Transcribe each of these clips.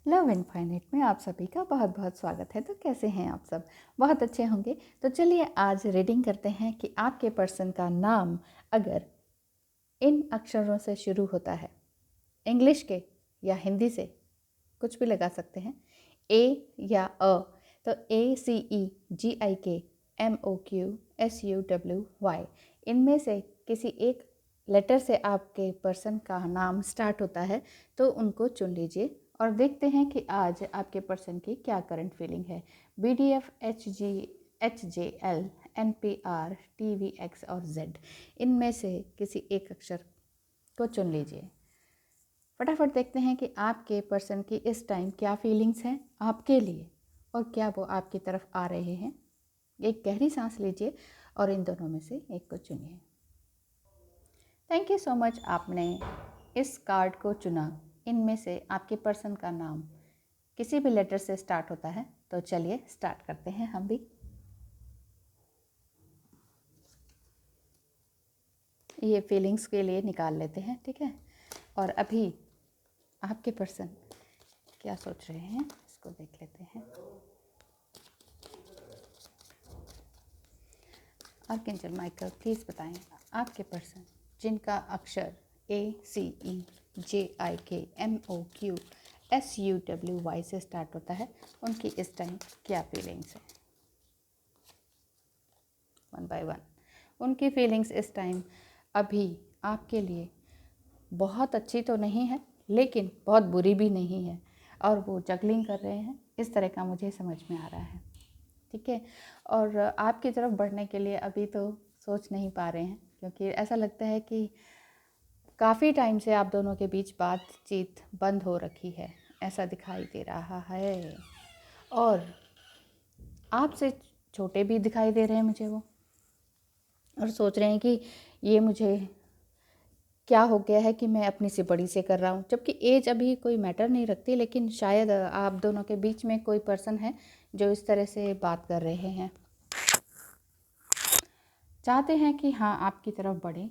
Love infinite में आप सभी का बहुत बहुत स्वागत है। तो कैसे हैं आप सब? बहुत अच्छे होंगे। तो चलिए आज रीडिंग करते हैं कि आपके पर्सन का नाम अगर इन अक्षरों से शुरू होता है, इंग्लिश के या हिंदी से, कुछ भी लगा सकते हैं, ए या अ, तो ACEGIKMOQSUWY, इनमें से किसी एक लेटर से आपके पर्सन का नाम स्टार्ट होता है तो उनको चुन लीजिए और देखते हैं कि आज आपके पर्सन की क्या करंट फीलिंग है। BDF, HG, HJL, NPR, TVX और Z, इनमें से किसी एक अक्षर को चुन लीजिए। फटाफट देखते हैं कि आपके पर्सन की इस टाइम क्या फीलिंग्स हैं आपके लिए और क्या वो आपकी तरफ आ रहे हैं। एक गहरी सांस लीजिए और इन दोनों में से एक को चुनिए। थैंक यू सो मच, आपने इस कार्ड को चुना। इनमें से आपके पर्सन का नाम किसी भी लेटर से स्टार्ट होता है, तो चलिए स्टार्ट करते हैं हम भी। ये फीलिंग्स के लिए निकाल लेते हैं, ठीक है। और अभी आपके पर्सन क्या सोच रहे हैं इसको देख लेते हैं। आर्कएंजल माइकल प्लीज़ बताएं, आपके पर्सन जिनका अक्षर ACEGIKMOQSUWY से स्टार्ट होता है, उनकी इस टाइम क्या फीलिंग्स है। वन बाय वन उनकी फीलिंग्स इस टाइम अभी आपके लिए बहुत अच्छी तो नहीं है, लेकिन बहुत बुरी भी नहीं है, और वो जगलिंग कर रहे हैं, इस तरह का मुझे समझ में आ रहा है, ठीक है। और आपकी तरफ बढ़ने के लिए अभी तो सोच नहीं पा रहे हैं, क्योंकि ऐसा लगता है कि काफ़ी टाइम से आप दोनों के बीच बातचीत बंद हो रखी है, ऐसा दिखाई दे रहा है। और आपसे छोटे भी दिखाई दे रहे हैं मुझे वो, और सोच रहे हैं कि ये मुझे क्या हो गया है कि मैं अपनी से बड़ी से कर रहा हूँ, जबकि एज अभी कोई मैटर नहीं रखती, लेकिन शायद आप दोनों के बीच में कोई पर्सन है जो इस तरह से बात कर रहे हैं, चाहते हैं कि हाँ आपकी तरफ बढ़ें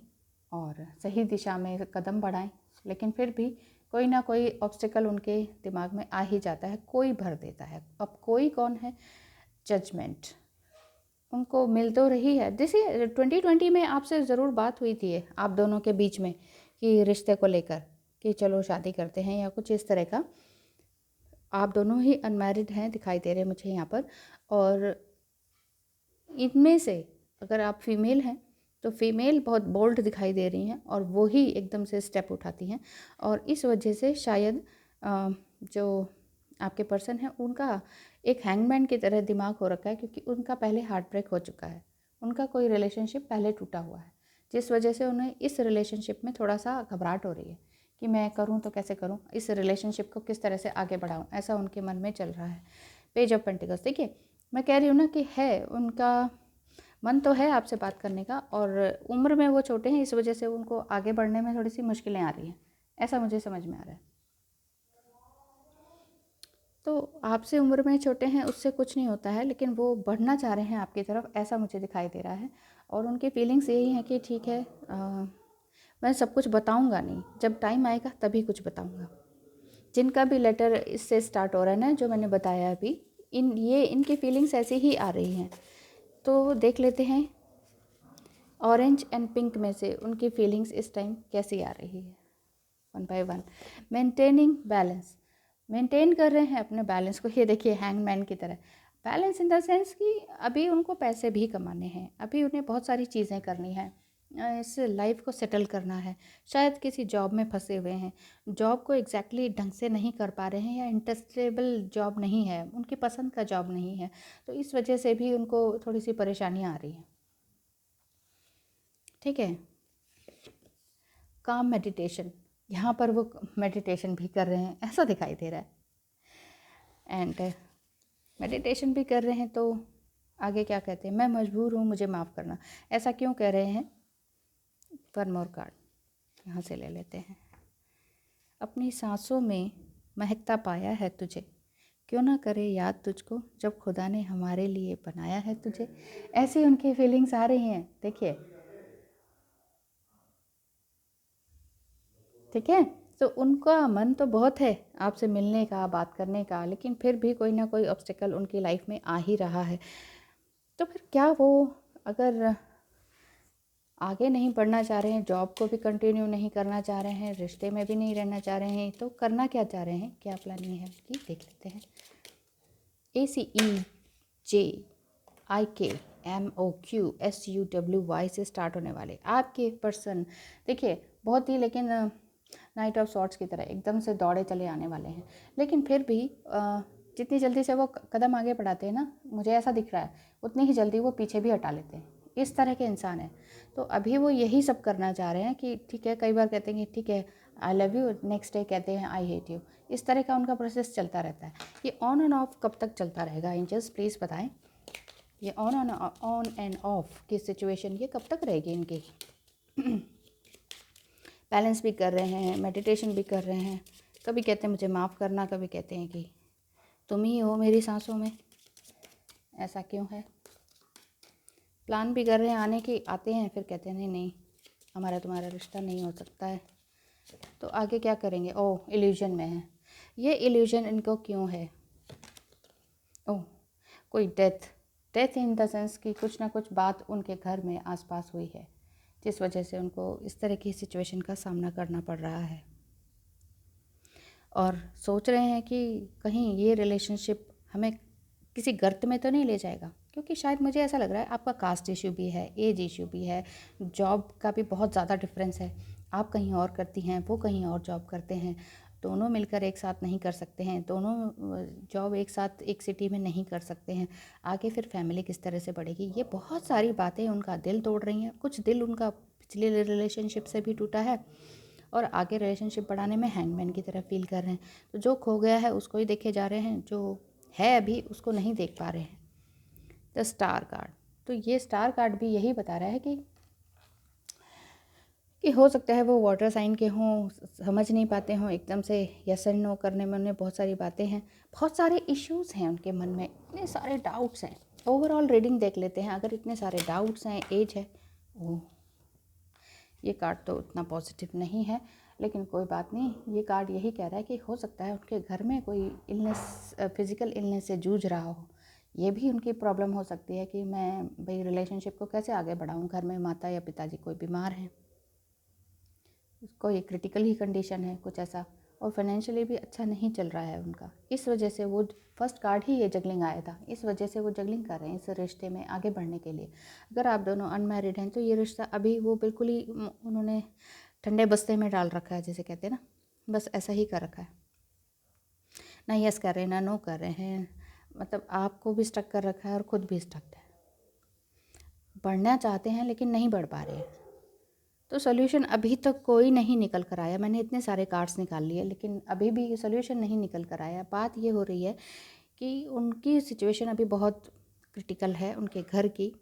और सही दिशा में कदम बढ़ाएं, लेकिन फिर भी कोई ना कोई ऑब्स्टिकल उनके दिमाग में आ ही जाता है, कोई भर देता है। अब कोई कौन है? जजमेंट उनको मिल तो रही है। जैसे 2020 में आपसे ज़रूर बात हुई थी आप दोनों के बीच में कि रिश्ते को लेकर कि चलो शादी करते हैं या कुछ इस तरह का। आप दोनों ही अनमैरिड हैं दिखाई दे रहे हैं मुझे यहाँ पर, और इनमें से अगर आप फीमेल हैं तो फीमेल बहुत बोल्ड दिखाई दे रही हैं और वो ही एकदम से स्टेप उठाती हैं, और इस वजह से शायद जो आपके पर्सन है उनका एक हैंगमैन की तरह दिमाग हो रखा है, क्योंकि उनका पहले हार्ट ब्रेक हो चुका है, उनका कोई रिलेशनशिप पहले टूटा हुआ है, जिस वजह से उन्हें इस रिलेशनशिप में थोड़ा सा घबराहट हो रही है कि मैं करूं तो कैसे करूं, इस रिलेशनशिप को किस तरह से आगे बढ़ाऊं, ऐसा उनके मन में चल रहा है। पेज ऑफ पेंटिकल्स, देखिए मैं कह रही हूँ ना कि है उनका मन तो है आपसे बात करने का, और उम्र में वो छोटे हैं, इस वजह से उनको आगे बढ़ने में थोड़ी सी मुश्किलें आ रही हैं, ऐसा मुझे समझ में आ रहा है। तो आपसे उम्र में छोटे हैं उससे कुछ नहीं होता है, लेकिन वो बढ़ना चाह रहे हैं आपकी तरफ, ऐसा मुझे दिखाई दे रहा है। और उनकी फीलिंग्स यही हैं कि ठीक है, मैं सब कुछ बताऊंगा नहीं, जब टाइम आएगा तभी कुछ बताऊंगा। जिनका भी लेटर इससे स्टार्ट हो रहा है ना, जो मैंने बताया अभी, इनकी फीलिंग्स ऐसी ही आ रही हैं। तो देख लेते हैं ऑरेंज एंड पिंक में से उनकी फीलिंग्स इस टाइम कैसी आ रही है। One by one maintaining balance, maintain कर रहे हैं अपने बैलेंस को। ये देखिए हैंगमैन की तरह बैलेंस इन द सेंस कि अभी उनको पैसे भी कमाने हैं, अभी उन्हें बहुत सारी चीज़ें करनी है, इस लाइफ को सेटल करना है। शायद किसी जॉब में फंसे हुए हैं, जॉब को एग्जैक्टली ढंग से नहीं कर पा रहे हैं, या इंटरेस्टेबल जॉब नहीं है, उनकी पसंद का जॉब नहीं है, तो इस वजह से भी उनको थोड़ी सी परेशानियाँ आ रही हैं, ठीक है। काम मेडिटेशन, यहाँ पर वो मेडिटेशन भी कर रहे हैं ऐसा दिखाई दे रहा है। एंड मेडिटेशन भी कर रहे हैं तो आगे क्या कहते हैं, मैं मजबूर हूँ मुझे माफ़ करना, ऐसा क्यों कह रहे हैं। वन मोर कार्ड यहाँ से ले लेते हैं। अपनी सांसों में महकता पाया है तुझे, क्यों ना करे याद तुझको, जब खुदा ने हमारे लिए बनाया है तुझे। ऐसी उनकी फीलिंग्स आ रही हैं, देखिए, ठीक है। तो उनका मन तो बहुत है आपसे मिलने का, बात करने का, लेकिन फिर भी कोई ना कोई ऑब्स्टेकल उनकी लाइफ में आ ही रहा है। तो फिर क्या वो अगर आगे नहीं बढ़ना चाह रहे हैं, जॉब को भी कंटिन्यू नहीं करना चाह रहे हैं, रिश्ते में भी नहीं रहना चाह रहे हैं, तो करना क्या चाह रहे हैं, क्या प्लानिंग है उनकी, देख लेते हैं। ACEJIKMOQSUWY से स्टार्ट होने वाले आपके पर्सन, देखिए बहुत ही, लेकिन नाइट ऑफ सॉर्ट्स की तरह एकदम से दौड़े चले आने वाले हैं, लेकिन फिर भी जितनी जल्दी से वो कदम आगे बढ़ाते हैं ना, मुझे ऐसा दिख रहा है, उतनी ही जल्दी वो पीछे भी हटा लेते हैं। इस तरह के इंसान हैं। तो अभी वो यही सब करना चाह रहे हैं कि ठीक है, कई बार कहते हैं कि ठीक है I love you, next day कहते हैं आई हेट यू। इस तरह का उनका प्रोसेस चलता रहता है। ये ऑन एंड ऑफ कब तक चलता रहेगा एंजल्स, प्लीज़ बताएं। ये ऑन एंड ऑफ की सिचुएशन ये कब तक रहेगी इनकी? बैलेंस भी कर रहे हैं, मेडिटेशन भी कर रहे हैं, कभी कहते हैं मुझे माफ़ करना, कभी कहते हैं कि तुम ही हो मेरी सांसों में, ऐसा क्यों है। प्लान भी कर रहे हैं आने की, आते हैं फिर कहते हैं नहीं नहीं हमारा तुम्हारा रिश्ता नहीं हो सकता है। तो आगे क्या करेंगे? ओह इल्यूजन में है। ये इल्यूजन इनको क्यों है? ओह कोई डेथ इन द सेंस कि कुछ ना कुछ बात उनके घर में आसपास हुई है, जिस वजह से उनको इस तरह की सिचुएशन का सामना करना पड़ रहा है। और सोच रहे हैं कि कहीं ये रिलेशनशिप हमें किसी गर्त में तो नहीं ले जाएगा, क्योंकि शायद मुझे ऐसा लग रहा है आपका कास्ट इशू भी है, एज इशू भी है, जॉब का भी बहुत ज़्यादा डिफरेंस है। आप कहीं और करती हैं, वो कहीं और जॉब करते हैं, दोनों मिलकर एक साथ नहीं कर सकते हैं, दोनों जॉब एक साथ एक सिटी में नहीं कर सकते हैं। आगे फिर फैमिली किस तरह से बढ़ेगी, ये बहुत सारी बातें उनका दिल तोड़ रही हैं। कुछ दिल उनका पिछले रिलेशनशिप से भी टूटा है और आगे रिलेशनशिप बढ़ाने में हैंगमैन की तरह फील कर रहे हैं। तो जो खो गया है उसको ही देखे जा रहे हैं, जो है अभी उसको नहीं देख पा रहे हैं। द स्टार कार्ड, तो ये स्टार कार्ड भी यही बता रहा है कि हो सकता है वो वाटर साइन के हों, समझ नहीं पाते हों एकदम से यस एंड नो करने में, उन्हें बहुत सारी बातें हैं, बहुत सारे इश्यूज़ हैं उनके मन में, इतने सारे डाउट्स हैं। ओवरऑल रीडिंग देख लेते हैं। अगर इतने सारे डाउट्स हैं, एज है, ओह ये कार्ड तो उतना पॉजिटिव नहीं है, लेकिन कोई बात नहीं। ये कार्ड यही कह रहा है कि हो सकता है उनके घर में कोई इलनेस, फिज़िकल इलनेस से जूझ रहा हो। ये भी उनकी प्रॉब्लम हो सकती है कि मैं भाई रिलेशनशिप को कैसे आगे बढ़ाऊँ, घर में माता या पिताजी कोई बीमार हैं, कोई क्रिटिकल ही कंडीशन है कुछ ऐसा, और फाइनेंशियली भी अच्छा नहीं चल रहा है उनका। इस वजह से वो फर्स्ट कार्ड ही ये जगलिंग आया था, इस वजह से वो जगलिंग कर रहे हैं इस रिश्ते में आगे बढ़ने के लिए। अगर आप दोनों अनमैरिड हैं तो ये रिश्ता अभी वो बिल्कुल ही उन्होंने ठंडे बस्ते में डाल रखा है, जैसे कहते हैं ना, बस ऐसा ही कर रखा है। ना यस कर रहे हैं ना नो कर रहे हैं, मतलब आपको भी स्टक कर रखा है और ख़ुद भी स्टक है। बढ़ना चाहते हैं लेकिन नहीं बढ़ पा रहे हैं। तो सोल्यूशन अभी तक कोई नहीं निकल कर आया। मैंने इतने सारे कार्ड्स निकाल लिए लेकिन अभी भी ये सोल्यूशन नहीं निकल कर आया। बात ये हो रही है कि उनकी सिचुएशन अभी बहुत क्रिटिकल है, उनके घर की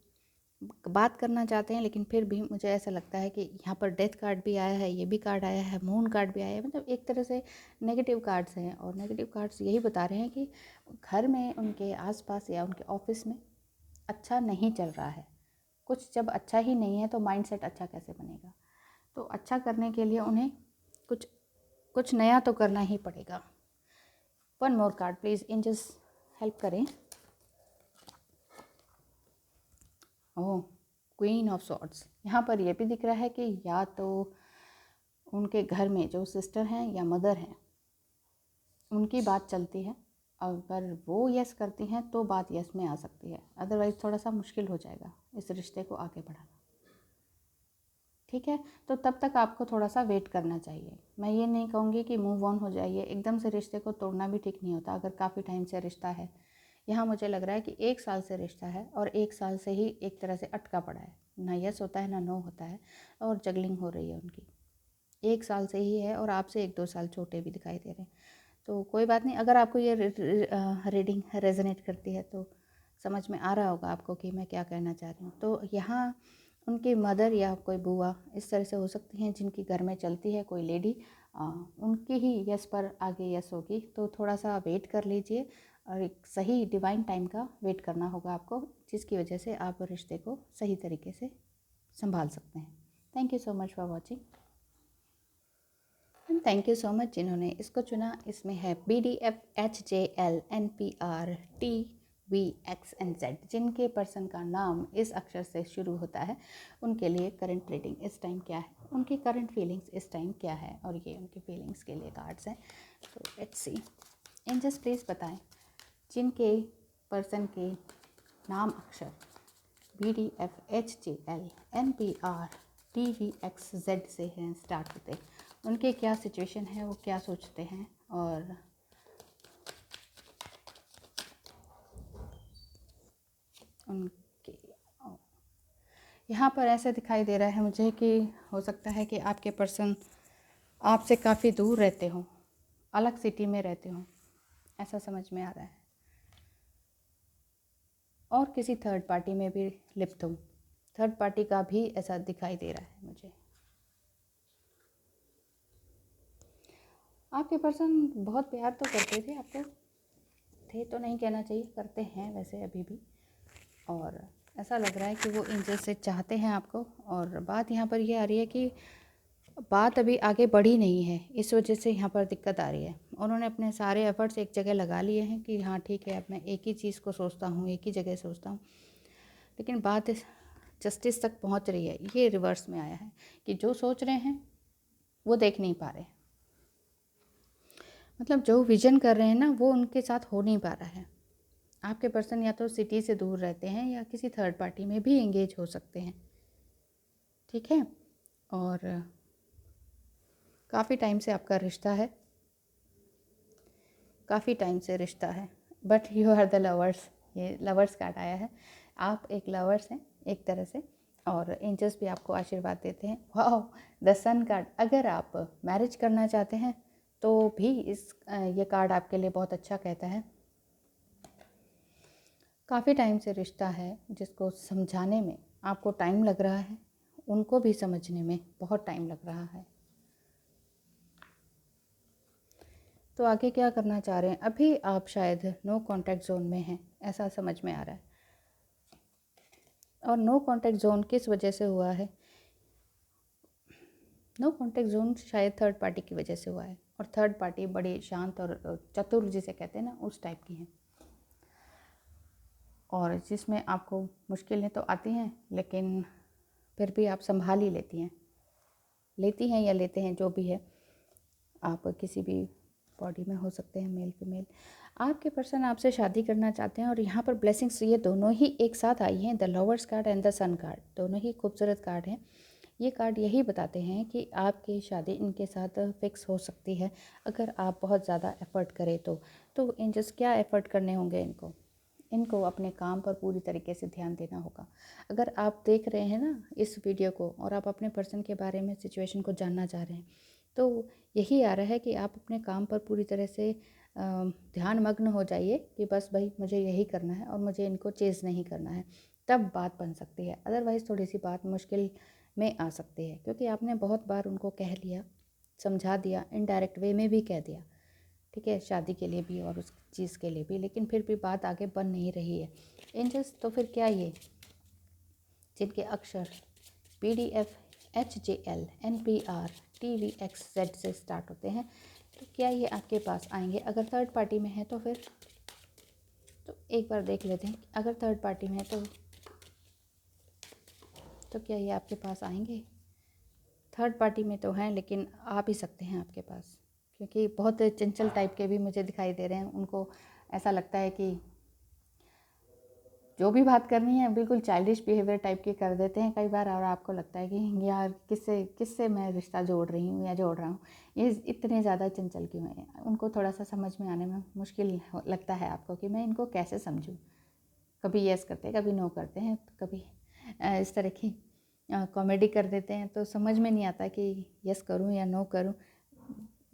बात करना चाहते हैं, लेकिन फिर भी मुझे ऐसा लगता है कि यहाँ पर डेथ कार्ड भी आया है, ये भी कार्ड आया है, मून कार्ड भी आया है, मतलब एक तरह से नेगेटिव कार्ड्स हैं। और नेगेटिव कार्ड्स यही बता रहे हैं कि घर में उनके आसपास या उनके ऑफिस में अच्छा नहीं चल रहा है। कुछ जब अच्छा ही नहीं है तो माइंडसेट अच्छा कैसे बनेगा? तो अच्छा करने के लिए उन्हें कुछ नया तो करना ही पड़ेगा। One more card please, angels help करें। ओह क्वीन ऑफ सॉर्ड्स, यहाँ पर यह भी दिख रहा है कि या तो उनके घर में जो सिस्टर हैं या मदर हैं उनकी बात चलती है, अगर वो यस करती हैं तो बात यस में आ सकती है, अदरवाइज़ थोड़ा सा मुश्किल हो जाएगा इस रिश्ते को आगे बढ़ाना। ठीक है, तो तब तक आपको थोड़ा सा वेट करना चाहिए। मैं ये नहीं कहूँगी कि मूव ऑन हो जाइए, एकदम से रिश्ते को तोड़ना भी ठीक नहीं होता। अगर काफ़ी टाइम से रिश्ता है, यहाँ मुझे लग रहा है कि 1 साल से रिश्ता है और 1 साल से ही एक तरह से अटका पड़ा है, ना यस होता है ना नो होता है, और जगलिंग हो रही है उनकी 1 साल से ही है, और आपसे 1-2 साल छोटे भी दिखाई दे रहे हैं। तो कोई बात नहीं, अगर आपको ये रीडिंग रेजोनेट करती है तो समझ में आ रहा होगा आपको कि मैं क्या कहना चाह रही हूँ। तो यहाँ उनकी मदर या कोई बुआ इस तरह से हो सकती हैं जिनकी घर में चलती है कोई लेडी, उनकी ही यस पर आगे यस होगी। तो थोड़ा सा वेट कर लीजिए और एक सही डिवाइन टाइम का वेट करना होगा आपको, जिसकी वजह से आप रिश्ते को सही तरीके से संभाल सकते हैं। Thank you so much for watching. Thank you so much जिन्होंने इसको चुना। इसमें है BDF HJL NPR TVXNZ। जिनके पर्सन का नाम इस अक्षर से शुरू होता है उनके लिए करंट रीडिंग इस टाइम क्या है, उनकी करंट फीलिंग्स इस टाइम क्या है, और ये उनकी फीलिंग्स के लिए कार्ड्स हैं। तो लेट्स सी। एंजल्स प्लीज़ बताएं जिनके पर्सन के नाम अक्षर BDFHJLNPRTVXZ से हैं, स्टार्ट होते, उनके क्या सिचुएशन है, वो क्या सोचते हैं। और उनके यहाँ पर ऐसा दिखाई दे रहा है मुझे कि हो सकता है कि आपके पर्सन आपसे काफ़ी दूर रहते हों, अलग सिटी में रहते हों, ऐसा समझ में आ रहा है, और किसी थर्ड पार्टी में भी लिप्त हूँ। थर्ड पार्टी का भी ऐसा दिखाई दे रहा है मुझे। आपके पर्सन बहुत प्यार तो करते थे आपको, थे तो नहीं कहना चाहिए, करते हैं वैसे अभी भी, और ऐसा लग रहा है कि वो एंजल से चाहते हैं आपको। और बात यहाँ पर ये आ रही है कि बात अभी आगे बढ़ी नहीं है, इस वजह से यहाँ पर दिक्कत आ रही है। उन्होंने अपने सारे एफर्ट्स एक जगह लगा लिए हैं कि हाँ ठीक है, अब मैं एक ही चीज़ को सोचता हूँ, एक ही जगह सोचता हूँ, लेकिन बात जस्टिस तक पहुँच रही है। ये रिवर्स में आया है कि जो सोच रहे हैं वो देख नहीं पा रहे, मतलब जो विजन कर रहे हैं ना वो उनके साथ हो नहीं पा रहा है। आपके पर्सन या तो सिटी से दूर रहते हैं या किसी थर्ड पार्टी में भी एंगेज हो सकते हैं, ठीक है। और काफ़ी टाइम से आपका रिश्ता है, काफ़ी टाइम से रिश्ता है, but you are the lovers. ये लवर्स कार्ड आया है, आप एक लवर्स हैं एक तरह से, और एंजल्स भी आपको आशीर्वाद देते हैं। वाह, द सन कार्ड। अगर आप मैरिज करना चाहते हैं तो भी ये कार्ड आपके लिए बहुत अच्छा कहता है। काफ़ी टाइम से रिश्ता है जिसको समझाने में आपको टाइम लग रहा है, उनको भी समझने में बहुत टाइम लग रहा है। तो आगे क्या करना चाह रहे हैं? अभी आप शायद नो कांटेक्ट जोन में हैं, ऐसा समझ में आ रहा है। और नो कांटेक्ट जोन किस वजह से हुआ है? नो कांटेक्ट जोन शायद थर्ड पार्टी की वजह से हुआ है, और थर्ड पार्टी बड़ी शांत और चतुर जिसे कहते हैं ना, उस टाइप की हैं, और जिसमें आपको मुश्किलें तो आती हैं लेकिन फिर भी आप संभाल ही लेती हैं या लेते हैं, जो भी है। आप किसी भी बॉडी में हो सकते हैं, मेल फीमेल। आपके पर्सन आपसे शादी करना चाहते हैं, और यहाँ पर ब्लेसिंग्स ये दोनों ही एक साथ आई हैं, the lovers card and the sun card, दोनों ही खूबसूरत कार्ड हैं। ये कार्ड यही बताते हैं कि आपकी शादी इनके साथ फिक्स हो सकती है अगर आप बहुत ज़्यादा एफ़र्ट करें तो एंजल्स क्या एफ़र्ट करने होंगे इनको अपने काम पर पूरी तरीके से ध्यान देना होगा। अगर आप देख रहे हैं ना इस वीडियो को और आप अपने पर्सन के बारे में सिचुएशन को जानना चाह रहे हैं, तो यही आ रहा है कि आप अपने काम पर पूरी तरह से ध्यान मग्न हो जाइए कि बस भाई मुझे यही करना है और मुझे इनको चेज़ नहीं करना है, तब बात बन सकती है। अदरवाइज़ थोड़ी सी बात मुश्किल में आ सकती है, क्योंकि आपने बहुत बार उनको कह लिया, समझा दिया, इनडायरेक्ट वे में भी कह दिया, ठीक है, शादी के लिए भी और उस चीज़ के लिए भी, लेकिन फिर भी बात आगे बन नहीं रही है। एंजल्स तो फिर क्या ये जिनके अक्षर BDFHJLNPRTVXZ से स्टार्ट होते हैं, तो क्या ये आपके पास आएंगे? अगर थर्ड पार्टी में है तो फिर तो एक बार देख लेते हैं, अगर थर्ड पार्टी में है तो क्या ये आपके पास आएंगे? थर्ड पार्टी में तो हैं लेकिन आ भी सकते हैं आपके पास, क्योंकि बहुत चंचल टाइप के भी मुझे दिखाई दे रहे हैं। उनको ऐसा लगता है कि जो भी बात करनी है बिल्कुल चाइल्डिश बिहेवियर टाइप की कर देते हैं कई बार, और आपको लगता है कि यार किससे मैं रिश्ता जोड़ रही हूँ या जोड़ रहा हूँ, ये इतने ज़्यादा चंचल क्यों है। उनको थोड़ा सा समझ में आने में मुश्किल लगता है आपको कि मैं इनको कैसे समझूँ। कभी यस करते हैं, कभी नो करते हैं, कभी इस तरह की कॉमेडी कर देते हैं, तो समझ में नहीं आता कि यस करूं या नो करूं,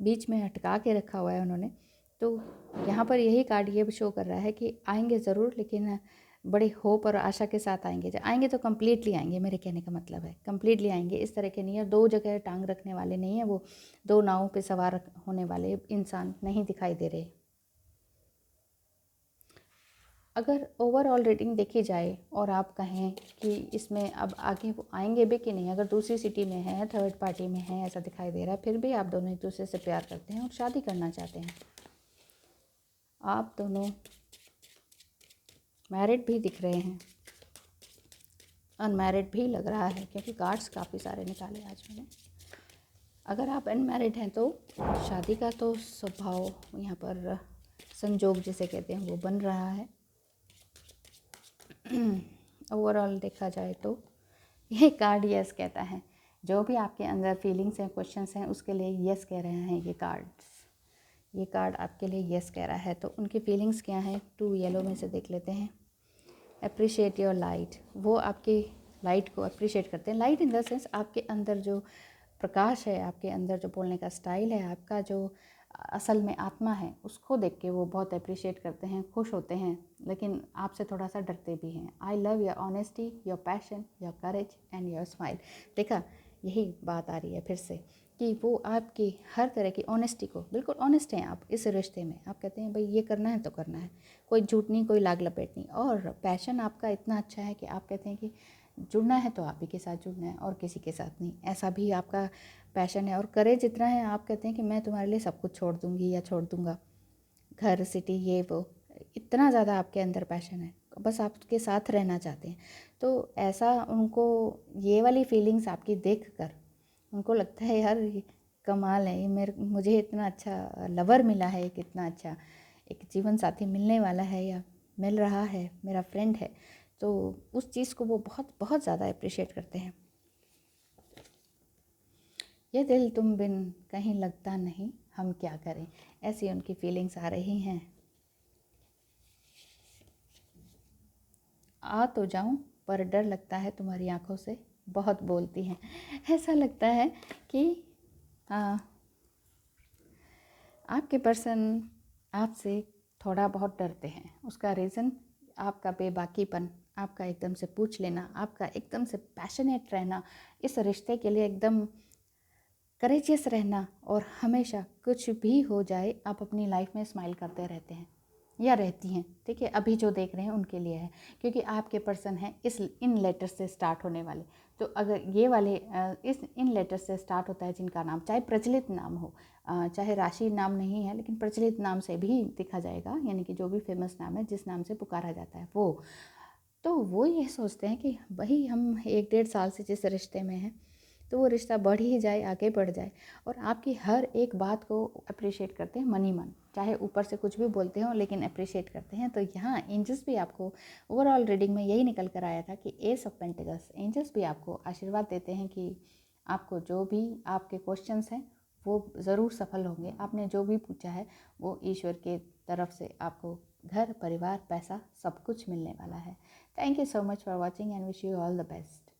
बीच में अटका के रखा हुआ है उन्होंने। तो यहाँ पर यही कार्ड ये शो कर रहा है कि आएंगे ज़रूर, लेकिन बड़ी होप और आशा के साथ आएंगे तो कम्प्लीटली आएंगे। मेरे कहने का मतलब है कम्प्लीटली आएंगे, इस तरह के नहीं है, दो जगह टांग रखने वाले नहीं है, वो दो नावों पे सवार होने वाले इंसान नहीं दिखाई दे रहे। अगर ओवरऑल रीडिंग देखी जाए और आप कहें कि इसमें अब आगे वो आएंगे भी कि नहीं, अगर दूसरी सिटी में है, थर्ड पार्टी में है, ऐसा दिखाई दे रहा है, फिर भी आप दोनों एक दूसरे से प्यार करते हैं और शादी करना चाहते हैं। आप दोनों मैरिड भी दिख रहे हैं, अनमैरिड भी लग रहा है, क्योंकि कार्ड्स काफ़ी सारे निकाले आज मैंने। अगर आप अनमैरिड हैं तो शादी का तो स्वभाव यहाँ पर, संजोग जिसे कहते हैं, वो बन रहा है। ओवरऑल देखा जाए तो ये कार्ड यस कहता है। जो भी आपके अंदर फीलिंग्स हैं, क्वेश्चंस हैं, उसके लिए यस कह रहे हैं ये कार्ड्स। ये कार्ड आपके लिए यस कह रहा है। तो उनकी फीलिंग्स क्या हैं, 2 येलो में से देख लेते हैं। Appreciate your light. वो आपके लाइट को अप्रिशिएट करते हैं। लाइट इन द सेंस आपके अंदर जो प्रकाश है, आपके अंदर जो बोलने का स्टाइल है, आपका जो असल में आत्मा है, उसको देख के वो बहुत अप्रिशिएट करते हैं, खुश होते हैं, लेकिन आपसे थोड़ा सा डरते भी हैं। I love your honesty, your passion, your courage and your smile. देखा, यही बात आ रही है फिर से कि वो आपकी हर तरह की ऑनेस्टी को, बिल्कुल ऑनेस्ट हैं आप इस रिश्ते में। आप कहते हैं भाई ये करना है तो करना है, कोई झूठ नहीं, कोई लाग लपेट नहीं। और पैशन आपका इतना अच्छा है कि आप कहते हैं कि जुड़ना है तो आप ही के साथ जुड़ना है और किसी के साथ नहीं, ऐसा भी आपका पैशन है। और करेज इतना है, आप कहते हैं कि मैं तुम्हारे लिए सब कुछ छोड़ दूंगी या छोड़ दूंगा, घर, सिटी, ये वो, इतना ज़्यादा आपके अंदर पैशन है, बस आपके साथ रहना चाहते हैं। तो ऐसा उनको ये वाली फीलिंग्स आपकी देख कर उनको लगता है यार ये कमाल है, ये मुझे इतना अच्छा लवर मिला है, एक इतना अच्छा एक जीवन साथी मिलने वाला है या मिल रहा है, मेरा फ्रेंड है। तो उस चीज़ को वो बहुत बहुत ज़्यादा अप्रिशिएट करते हैं। ये दिल तुम बिन कहीं लगता नहीं, हम क्या करें, ऐसी उनकी फीलिंग्स आ रही हैं। आ तो जाऊं पर डर लगता है तुम्हारी आंखों से, बहुत बोलती हैं। ऐसा लगता है कि आपके पर्सन आपसे थोड़ा बहुत डरते हैं। उसका रीज़न आपका बेबाकीपन, आपका एकदम से पूछ लेना, आपका एकदम से पैशनेट रहना, इस रिश्ते के लिए एकदम करेजियस रहना, और हमेशा कुछ भी हो जाए आप अपनी लाइफ में स्माइल करते रहते हैं या रहती हैं। ठीक है, अभी जो देख रहे हैं उनके लिए है, क्योंकि आपके पर्सन हैं इन लेटर से स्टार्ट होने वाले। तो अगर ये वाले इन लेटर से स्टार्ट होता है जिनका नाम, चाहे प्रचलित नाम हो, चाहे राशि नाम नहीं है, लेकिन प्रचलित नाम से भी दिखा जाएगा, यानी कि जो भी फेमस नाम है, जिस नाम से पुकारा जाता है वो, तो वो ये सोचते हैं कि भाई हम 1-1.5 साल से जिस रिश्ते में हैं, तो वो रिश्ता बढ़ ही जाए, आगे बढ़ जाए। और आपकी हर एक बात को अप्रिशिएट करते हैं मन ही मन, चाहे ऊपर से कुछ भी बोलते हो लेकिन अप्रिशिएट करते हैं। तो यहाँ एंजल्स भी आपको ओवरऑल रीडिंग में यही निकल कर आया था कि एस ऑफ पेंटिकल्स, एंजल्स भी आपको आशीर्वाद देते हैं कि आपको जो भी आपके क्वेश्चंस हैं वो ज़रूर सफल होंगे। आपने जो भी पूछा है वो ईश्वर के तरफ से आपको घर, परिवार, पैसा सब कुछ मिलने वाला है। Thank you so much for watching and wish you all the best.